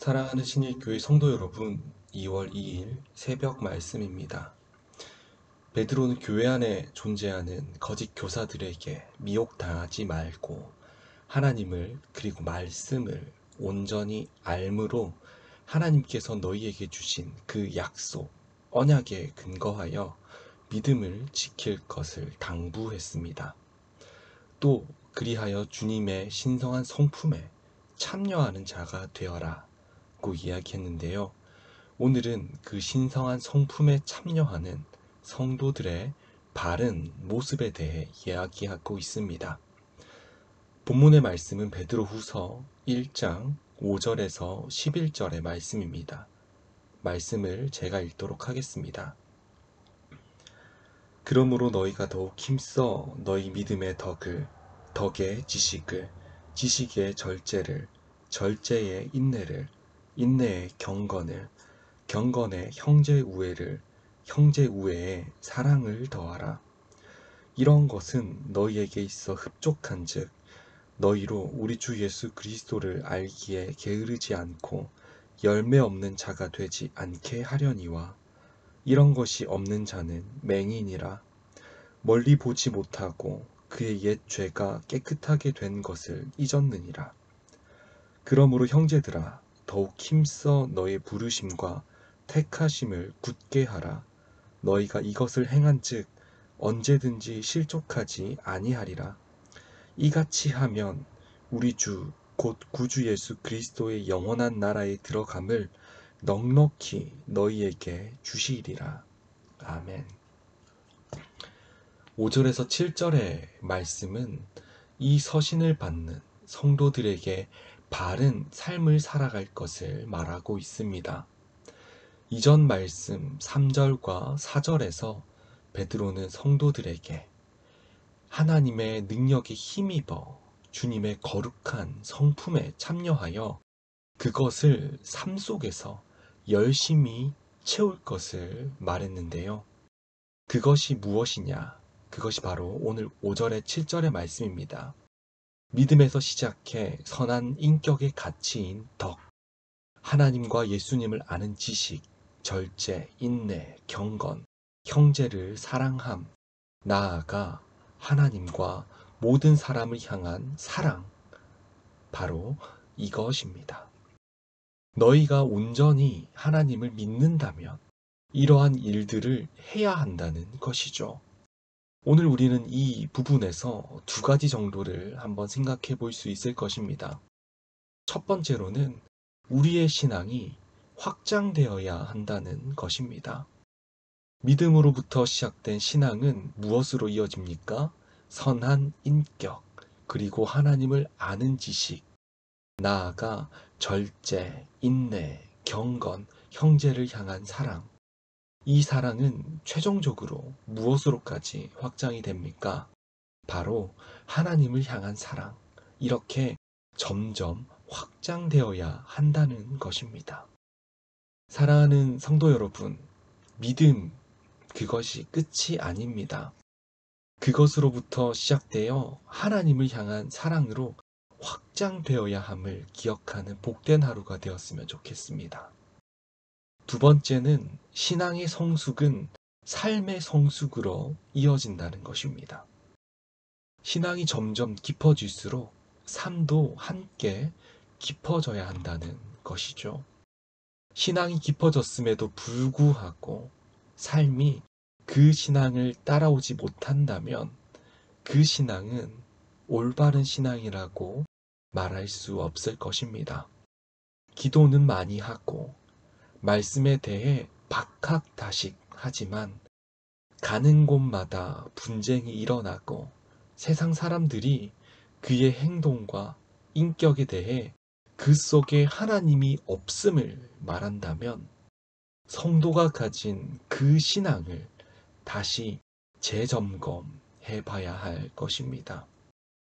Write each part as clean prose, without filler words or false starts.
사랑하는 신일교회 성도 여러분, 2월 2일 새벽 말씀입니다. 베드로는 교회 안에 존재하는 거짓 교사들에게 미혹당하지 말고 하나님을 그리고 말씀을 온전히 알므로 하나님께서 너희에게 주신 그 약속, 언약에 근거하여 믿음을 지킬 것을 당부했습니다. 또 그리하여 주님의 신성한 성품에 참여하는 자가 되어라 고 이야기했는데요. 오늘은 그 신성한 성품에 참여하는 성도들의 바른 모습에 대해 이야기하고 있습니다. 본문의 말씀은 베드로후서 1장 5절에서 11절의 말씀입니다. 말씀을 제가 읽도록 하겠습니다. 그러므로 너희가 더욱 힘써 너희 믿음의 덕의 지식을, 지식의 절제를, 절제의 인내를, 인내의 경건을, 경건의 형제 우애를, 형제 우애에 사랑을 더하라. 이런 것은 너희에게 있어 흡족한즉 너희로 우리 주 예수 그리스도를 알기에 게으르지 않고 열매 없는 자가 되지 않게 하려니와 이런 것이 없는 자는 맹인이라 멀리 보지 못하고 그의 옛 죄가 깨끗하게 된 것을 잊었느니라. 그러므로 형제들아 더욱 힘써 너의 부르심과 택하심을 굳게 하라. 너희가 이것을 행한즉 언제든지 실족하지 아니하리라. 이같이 하면 우리 주 곧 구주 예수 그리스도의 영원한 나라에 들어감을 넉넉히 너희에게 주시리라. 아멘. 5절에서 7절의 말씀은 이 서신을 받는 성도들에게 바른 삶을 살아갈 것을 말하고 있습니다. 이전 말씀 3절과 4절에서 베드로는 성도들에게 하나님의 능력에 힘입어 주님의 거룩한 성품에 참여하여 그것을 삶 속에서 열심히 채울 것을 말했는데요. 그것이 무엇이냐? 그것이 바로 오늘 5절의 7절의 말씀입니다. 믿음에서 시작해 선한 인격의 가치인 덕, 하나님과 예수님을 아는 지식, 절제, 인내, 경건, 형제를 사랑함, 나아가 하나님과 모든 사람을 향한 사랑, 바로 이것입니다. 너희가 온전히 하나님을 믿는다면 이러한 일들을 해야 한다는 것이죠. 오늘 우리는 이 부분에서 두 가지 정도를 한번 생각해 볼 수 있을 것입니다. 첫 번째로는 우리의 신앙이 확장되어야 한다는 것입니다. 믿음으로부터 시작된 신앙은 무엇으로 이어집니까? 선한 인격, 그리고 하나님을 아는 지식, 나아가 절제, 인내, 경건, 형제를 향한 사랑. 이 사랑은 최종적으로 무엇으로까지 확장이 됩니까? 바로 하나님을 향한 사랑. 이렇게 점점 확장되어야 한다는 것입니다. 사랑하는 성도 여러분, 믿음, 그것이 끝이 아닙니다. 그것으로부터 시작되어 하나님을 향한 사랑으로 확장되어야 함을 기억하는 복된 하루가 되었으면 좋겠습니다. 두 번째는 신앙의 성숙은 삶의 성숙으로 이어진다는 것입니다. 신앙이 점점 깊어질수록 삶도 함께 깊어져야 한다는 것이죠. 신앙이 깊어졌음에도 불구하고 삶이 그 신앙을 따라오지 못한다면 그 신앙은 올바른 신앙이라고 말할 수 없을 것입니다. 기도는 많이 하고 말씀에 대해 박학다식 하지만 가는 곳마다 분쟁이 일어나고 세상 사람들이 그의 행동과 인격에 대해 그 속에 하나님이 없음을 말한다면 성도가 가진 그 신앙을 다시 재점검해 봐야 할 것입니다.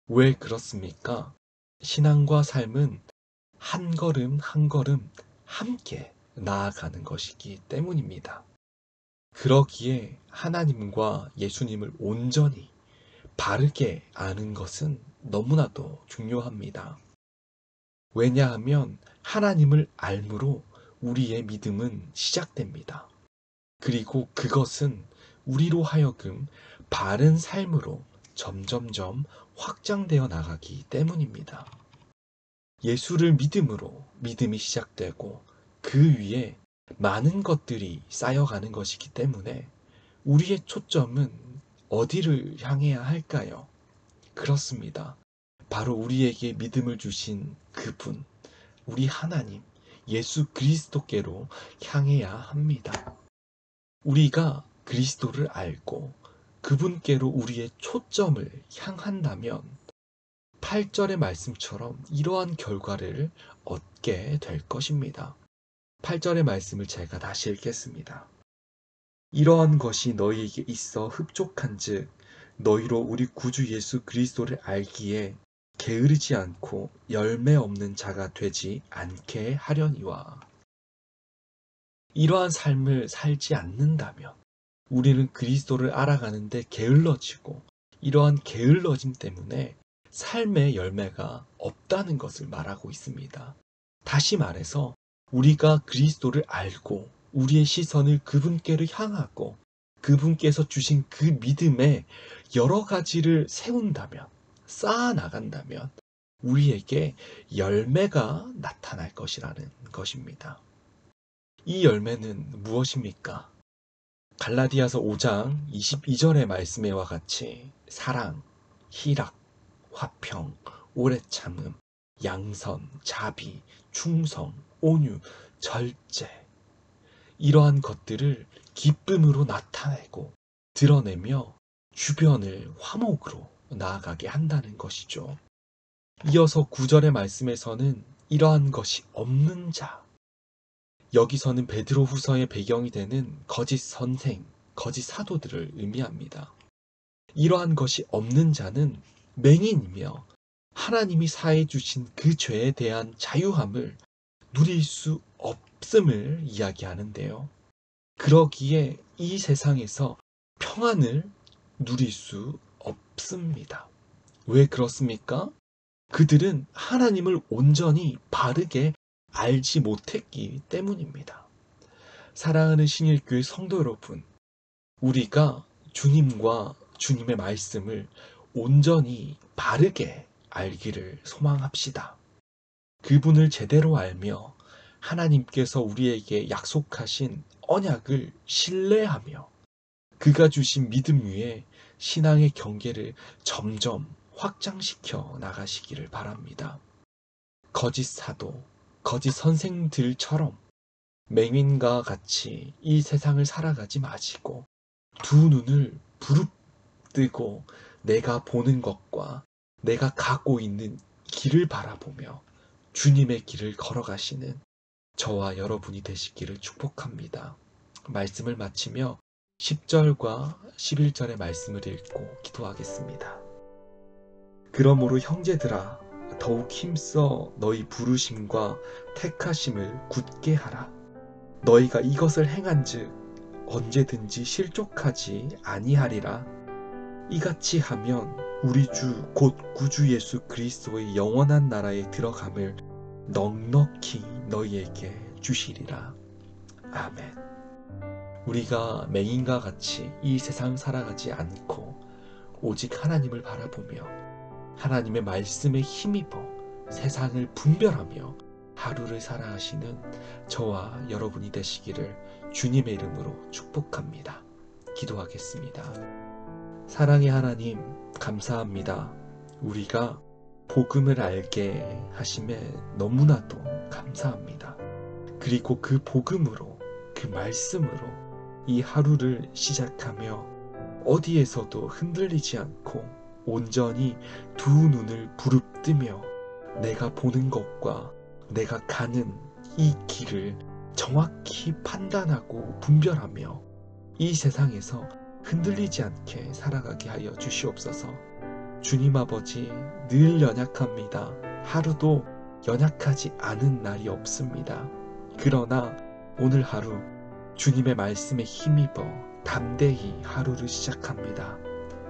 왜 그렇습니까? 신앙과 삶은 한 걸음 한 걸음 함께 나아가는 것이기 때문입니다. 그러기에 하나님과 예수님을 온전히 바르게 아는 것은 너무나도 중요합니다. 왜냐하면 하나님을 알므로 우리의 믿음은 시작됩니다. 그리고 그것은 우리로 하여금 바른 삶으로 점점점 확장되어 나가기 때문입니다. 예수를 믿음으로 믿음이 시작되고 그 위에 많은 것들이 쌓여가는 것이기 때문에 우리의 초점은 어디를 향해야 할까요? 그렇습니다. 바로 우리에게 믿음을 주신 그분, 우리 하나님, 예수 그리스도께로 향해야 합니다. 우리가 그리스도를 알고 그분께로 우리의 초점을 향한다면 8절의 말씀처럼 이러한 결과를 얻게 될 것입니다. 8절의 말씀을 제가 다시 읽겠습니다. 이러한 것이 너희에게 있어 흡족한즉 너희로 우리 구주 예수 그리스도를 알기에 게으르지 않고 열매 없는 자가 되지 않게 하려니와. 이러한 삶을 살지 않는다면 우리는 그리스도를 알아가는데 게을러지고 이러한 게을러짐 때문에 삶의 열매가 없다는 것을 말하고 있습니다. 다시 말해서 우리가 그리스도를 알고 우리의 시선을 그분께로 향하고 그분께서 주신 그 믿음에 여러 가지를 세운다면, 쌓아나간다면 우리에게 열매가 나타날 것이라는 것입니다. 이 열매는 무엇입니까? 갈라디아서 5장 22절의 말씀에와 같이 사랑, 희락, 화평, 오래 참음, 양선, 자비, 충성, 온유, 절제, 이러한 것들을 기쁨으로 나타내고 드러내며 주변을 화목으로 나아가게 한다는 것이죠. 이어서 9절의 말씀에서는 이러한 것이 없는 자, 여기서는 베드로후서의 배경이 되는 거짓 선생, 거짓 사도들을 의미합니다. 이러한 것이 없는 자는 맹인이며 하나님이 사해 주신 그 죄에 대한 자유함을 누릴 수 없음을 이야기하는데요. 그러기에 이 세상에서 평안을 누릴 수 없습니다. 왜 그렇습니까? 그들은 하나님을 온전히 바르게 알지 못했기 때문입니다. 사랑하는 신일교회 성도 여러분, 우리가 주님과 주님의 말씀을 온전히 바르게 알기를 소망합시다. 그분을 제대로 알며 하나님께서 우리에게 약속하신 언약을 신뢰하며 그가 주신 믿음 위에 신앙의 경계를 점점 확장시켜 나가시기를 바랍니다. 거짓 사도, 거짓 선생들처럼 맹인과 같이 이 세상을 살아가지 마시고 두 눈을 부릅뜨고 내가 보는 것과 내가 가고 있는 길을 바라보며 주님의 길을 걸어가시는 저와 여러분이 되시기를 축복합니다. 말씀을 마치며 10절과 11절의 말씀을 읽고 기도하겠습니다. 그러므로 형제들아 더욱 힘써 너희 부르심과 택하심을 굳게 하라. 너희가 이것을 행한즉 언제든지 실족하지 아니하리라. 이같이 하면 우리 주 곧 구주 예수 그리스도의 영원한 나라에 들어감을 넉넉히 너희에게 주시리라. 아멘. 우리가 맹인과 같이 이 세상 살아가지 않고 오직 하나님을 바라보며 하나님의 말씀에 힘입어 세상을 분별하며 하루를 살아가시는 저와 여러분이 되시기를 주님의 이름으로 축복합니다. 기도하겠습니다. 사랑의 하나님, 감사합니다. 우리가 복음을 알게 하심에 너무나도 감사합니다. 그리고 그 복음으로, 그 말씀으로 이 하루를 시작하며 어디에서도 흔들리지 않고 온전히 두 눈을 부릅뜨며 내가 보는 것과 내가 가는 이 길을 정확히 판단하고 분별하며 이 세상에서 흔들리지 않게 살아가게 하여 주시옵소서. 주님 아버지, 늘 연약합니다. 하루도 연약하지 않은 날이 없습니다. 그러나 오늘 하루 주님의 말씀에 힘입어 담대히 하루를 시작합니다.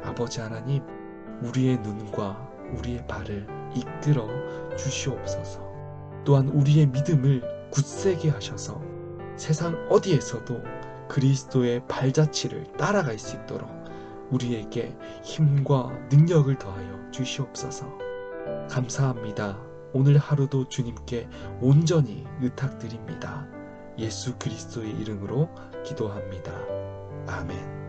아버지 하나님, 우리의 눈과 우리의 발을 이끌어 주시옵소서. 또한 우리의 믿음을 굳세게 하셔서 세상 어디에서도 그리스도의 발자취를 따라갈 수 있도록 우리에게 힘과 능력을 더하여 주시옵소서. 감사합니다. 오늘 하루도 주님께 온전히 의탁드립니다. 예수 그리스도의 이름으로 기도합니다. 아멘.